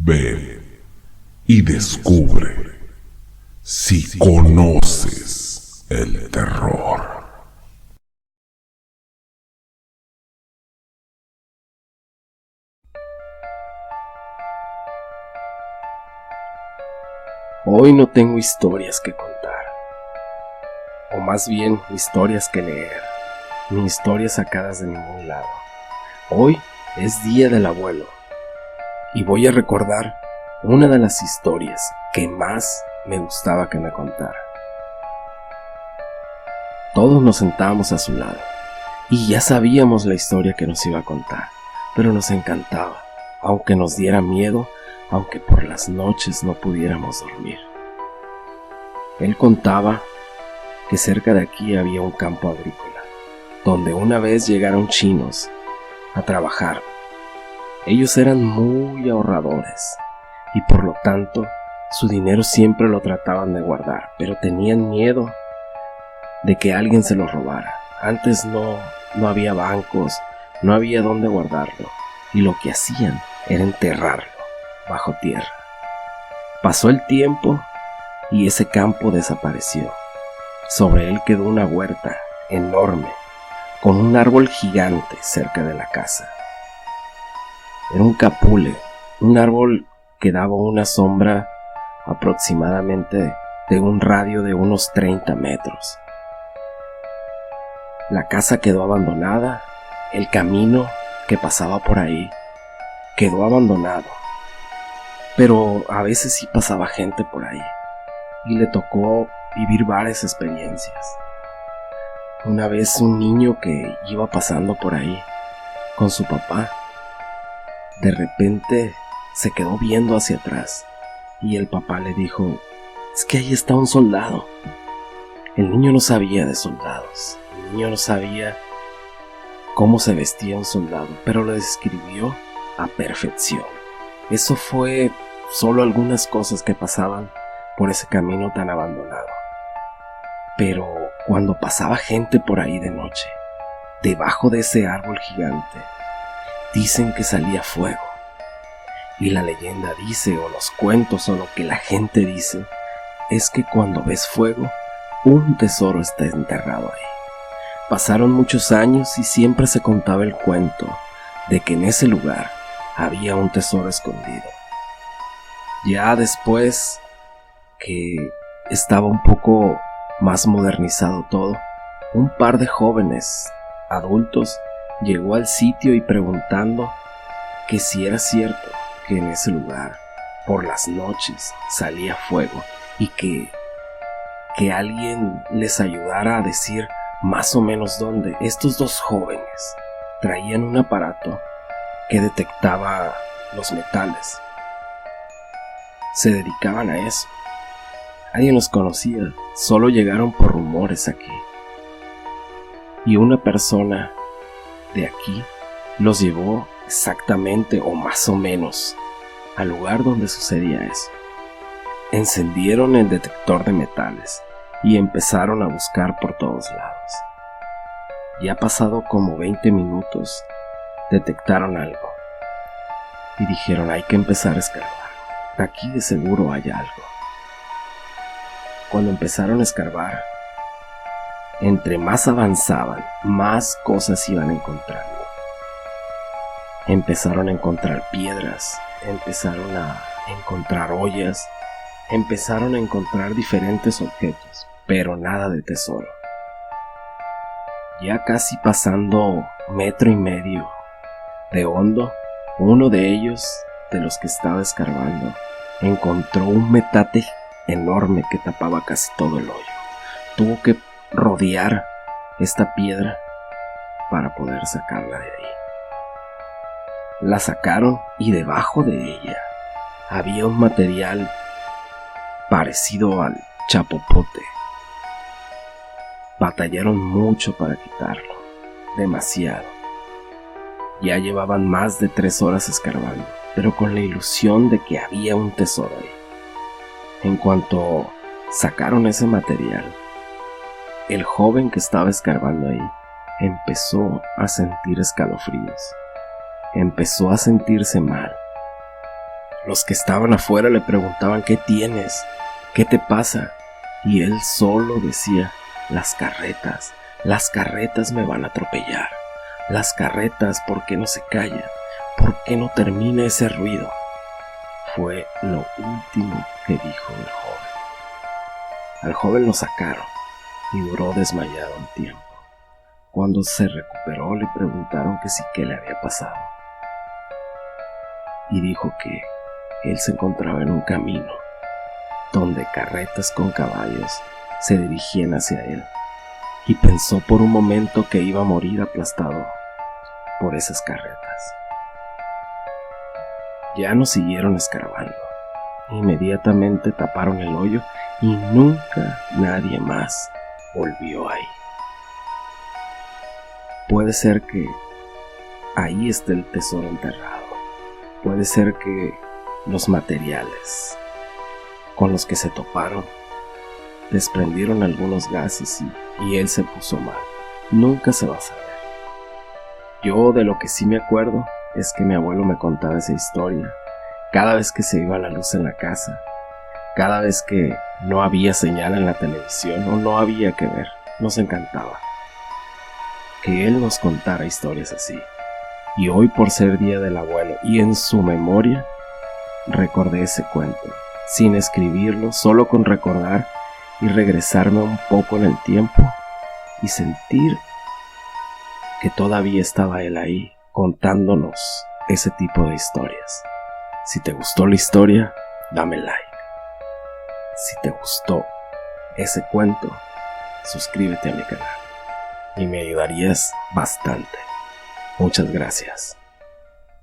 Ven y descubre si conoces el terror. Hoy no tengo historias que contar, o más bien historias que leer, ni historias sacadas de ningún lado. Hoy es Día del Abuelo y voy a recordar una de las historias que más me gustaba que me contara. Todos nos sentábamos a su lado y ya sabíamos la historia que nos iba a contar, pero nos encantaba, aunque nos diera miedo, aunque por las noches no pudiéramos dormir. Él contaba que cerca de aquí había un campo agrícola, donde una vez llegaron chinos a trabajar. Ellos eran muy ahorradores y por lo tanto su dinero siempre lo trataban de guardar, pero tenían miedo de que alguien se lo robara. Antes no había bancos, no había dónde guardarlo, y lo que hacían era enterrarlo bajo tierra. Pasó el tiempo y ese campo desapareció. Sobre él quedó una huerta enorme con un árbol gigante cerca de la casa. Era un capule, un árbol que daba una sombra aproximadamente de un radio de unos 30 metros. La casa quedó abandonada, el camino que pasaba por ahí quedó abandonado, pero a veces sí pasaba gente por ahí y le tocó vivir varias experiencias. Una vez un niño que iba pasando por ahí con su papá, de repente se quedó viendo hacia atrás y el papá le dijo: es que ahí está un soldado. El niño no sabía de soldados, el niño no sabía cómo se vestía un soldado, pero lo describió a perfección. Eso fue solo algunas cosas que pasaban por ese camino tan abandonado. Pero cuando pasaba gente por ahí de noche, debajo de ese árbol gigante, dicen que salía fuego. Y la leyenda dice, o los cuentos, o lo que la gente dice, es que cuando ves fuego, un tesoro está enterrado ahí. Pasaron muchos años y siempre se contaba el cuento de que en ese lugar había un tesoro escondido. Ya después que estaba un poco más modernizado todo, un par de jóvenes adultos llegó al sitio y preguntando que si era cierto que en ese lugar por las noches salía fuego y que alguien les ayudara a decir más o menos dónde. Estos dos jóvenes traían un aparato que detectaba los metales. Se dedicaban a eso. Nadie los conocía, solo llegaron por rumores aquí. Y una persona de aquí los llevó exactamente o más o menos al lugar donde sucedía eso. Encendieron el detector de metales y empezaron a buscar por todos lados. Ya pasado como 20 minutos, detectaron algo y dijeron: hay que empezar a escarbar. Aquí de seguro hay algo. Cuando empezaron a escarbar, entre más avanzaban, más cosas iban encontrando. Empezaron a encontrar piedras, empezaron a encontrar ollas, empezaron a encontrar diferentes objetos, pero nada de tesoro. Ya casi pasando 1,5 metros de hondo, uno de ellos, de los que estaba escarbando, encontró un metate enorme que tapaba casi todo el hoyo. Tuvo que rodear esta piedra para poder sacarla de ahí. La sacaron y debajo de ella había un material parecido al chapopote. Batallaron mucho para quitarlo, demasiado. Ya llevaban más de 3 horas escarbando, pero con la ilusión de que había un tesoro ahí. En cuanto sacaron ese material, el joven que estaba escarbando ahí empezó a sentir escalofríos, empezó a sentirse mal. Los que estaban afuera le preguntaban: ¿qué tienes? ¿Qué te pasa? Y él solo decía: las carretas me van a atropellar. Las carretas, ¿por qué no se callan? ¿Por qué no termina ese ruido? Fue lo último que dijo el joven. Al joven lo sacaron y duró desmayado un tiempo. Cuando se recuperó le preguntaron que sí, qué le había pasado. Y dijo que él se encontraba en un camino donde carretas con caballos se dirigían hacia él, y pensó por un momento que iba a morir aplastado por esas carretas. Ya no siguieron escarbando. Inmediatamente taparon el hoyo y nunca nadie más volvió ahí. Puede ser que ahí esté el tesoro enterrado. Puede ser que los materiales con los que se toparon desprendieron algunos gases y él se puso mal. Nunca se va a saber. Yo de lo que sí me acuerdo es que mi abuelo me contaba esa historia cada vez que se iba la luz en la casa, cada vez que no había señal en la televisión o no había que ver. Nos encantaba que él nos contara historias así. Y hoy, por ser día del abuelo y en su memoria, recordé ese cuento, sin escribirlo, solo con recordar y regresarme un poco en el tiempo y sentir que todavía estaba él ahí contándonos ese tipo de historias. Si te gustó la historia, dame like. Si te gustó ese cuento, suscríbete a mi canal y me ayudarías bastante. Muchas gracias.